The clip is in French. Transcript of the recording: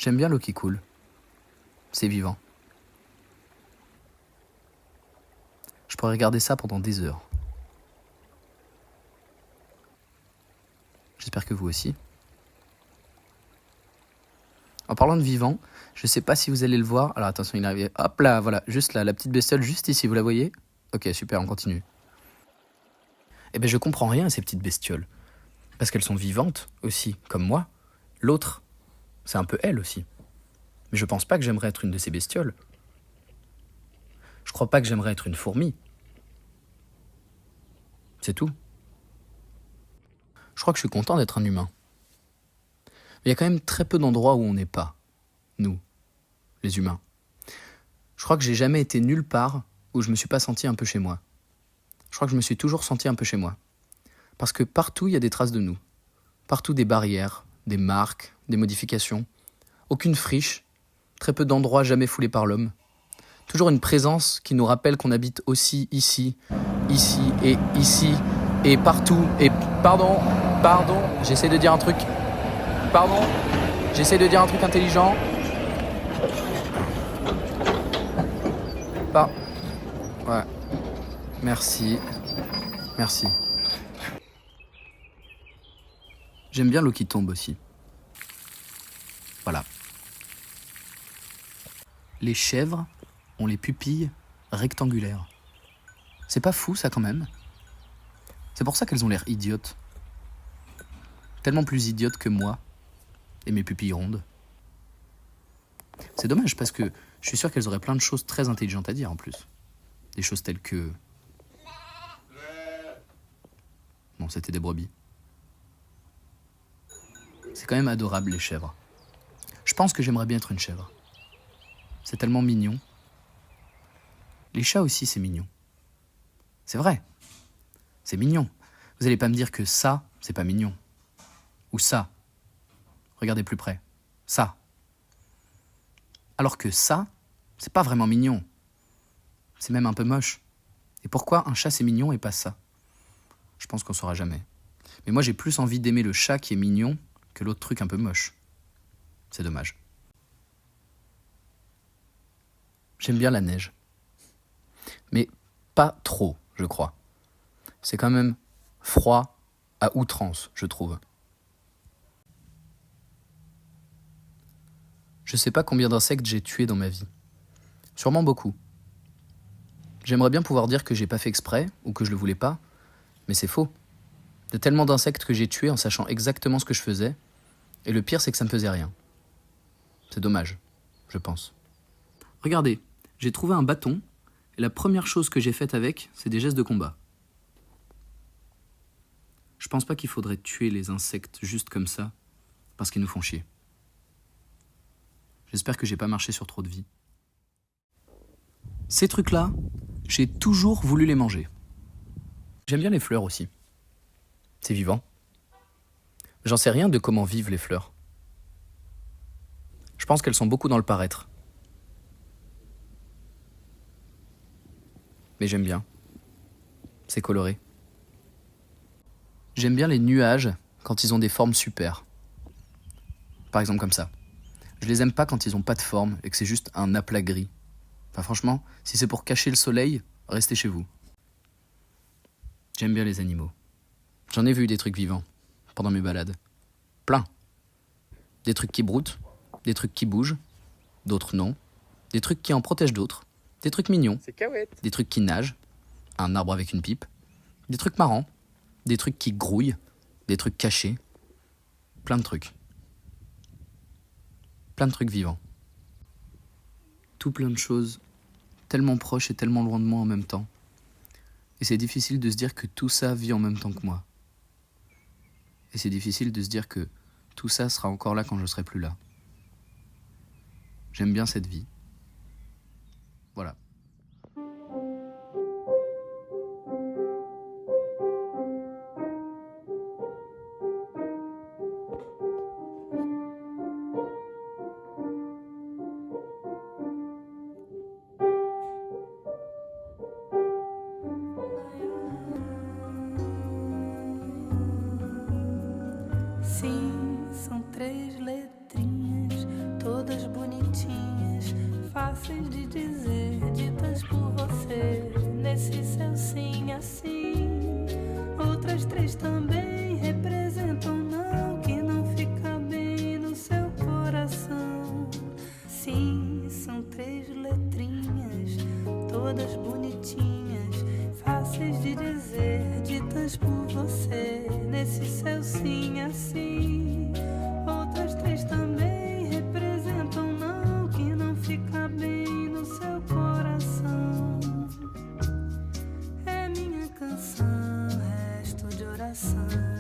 J'aime bien l'eau qui coule. C'est vivant. Je pourrais regarder ça pendant des heures. J'espère que vous aussi. En parlant de vivant, je sais pas si vous allez le voir. Alors attention, il est arrivé. Hop là, voilà, juste là, la petite bestiole juste ici, vous la voyez? Ok, super, on continue. Eh ben je comprends rien à ces petites bestioles. Parce qu'elles sont vivantes aussi, comme moi. L'autre, c'est un peu elle aussi. Mais je pense pas que j'aimerais être une de ces bestioles. Je crois pas que j'aimerais être une fourmi. C'est tout. Je crois que je suis content d'être un humain. Mais il y a quand même très peu d'endroits où on n'est pas, nous, les humains. Je crois que j'ai jamais été nulle part où je me suis pas senti un peu chez moi. Je crois que je me suis toujours senti un peu chez moi. Parce que partout, il y a des traces de nous. Partout des barrières, des marques, des modifications. Aucune friche, très peu d'endroits jamais foulés par l'homme. Toujours une présence qui nous rappelle qu'on habite aussi ici et partout. Et pardon, j'essaie de dire un truc. Pardon, j'essaie de dire un truc intelligent. Pas. Ouais. Merci. J'aime bien l'eau qui tombe aussi. Voilà. Les chèvres ont les pupilles rectangulaires. C'est pas fou ça quand même? C'est pour ça qu'elles ont l'air idiotes. Tellement plus idiotes que moi et mes pupilles rondes. C'est dommage parce que je suis sûr qu'elles auraient plein de choses très intelligentes à dire en plus. Des choses telles que... Non, c'était des brebis. C'est quand même adorable les chèvres. Je pense que j'aimerais bien être une chèvre. C'est tellement mignon. Les chats aussi, c'est mignon. C'est vrai. C'est mignon. Vous allez pas me dire que ça, c'est pas mignon. Ou ça. Regardez plus près. Ça. Alors que ça, c'est pas vraiment mignon. C'est même un peu moche. Et pourquoi un chat c'est mignon et pas ça? Je pense qu'on saura jamais. Mais moi j'ai plus envie d'aimer le chat qui est mignon que l'autre truc un peu moche. C'est dommage. J'aime bien la neige. Mais pas trop, je crois. C'est quand même froid à outrance, je trouve. Je sais pas combien d'insectes j'ai tués dans ma vie. Sûrement beaucoup. J'aimerais bien pouvoir dire que j'ai pas fait exprès ou que je le voulais pas, mais c'est faux. De tellement d'insectes que j'ai tués en sachant exactement ce que je faisais, et le pire c'est que ça me faisait rien. C'est dommage, je pense. Regardez, j'ai trouvé un bâton, et la première chose que j'ai faite avec, c'est des gestes de combat. Je pense pas qu'il faudrait tuer les insectes juste comme ça, parce qu'ils nous font chier. J'espère que j'ai pas marché sur trop de vie. Ces trucs-là, j'ai toujours voulu les manger. J'aime bien les fleurs aussi. C'est vivant. J'en sais rien de comment vivent les fleurs. Je pense qu'elles sont beaucoup dans le paraître. Mais j'aime bien. C'est coloré. J'aime bien les nuages quand ils ont des formes super. Par exemple comme ça. Je les aime pas quand ils ont pas de forme et que c'est juste un aplat gris. Enfin franchement, si c'est pour cacher le soleil, restez chez vous. J'aime bien les animaux. J'en ai vu des trucs vivants pendant mes balades. Plein. Des trucs qui broutent, des trucs qui bougent, d'autres non. Des trucs qui en protègent d'autres. Des trucs mignons. C'est Cahouette. Des trucs qui nagent. Un arbre avec une pipe. Des trucs marrants. Des trucs qui grouillent. Des trucs cachés. Plein de trucs. Plein de trucs vivants. Tout plein de choses tellement proches et tellement loin de moi en même temps. Et c'est difficile de se dire que tout ça vit en même temps que moi. Et c'est difficile de se dire que tout ça sera encore là quand je serai plus là. J'aime bien cette vie. Voilà. Sim, são três letrinhas todas bonitinhas, fáceis de dizer, ditas por você, nesse seu sim assim. Outras três também representam não, que não fica bem no seu coração. Sim, são três letrinhas, todas bonitinhas, fáceis de dizer, ditas por você, nesse seu sim assim. Outras três também representam não, que não fica bem no seu coração. É minha canção, resto de oração.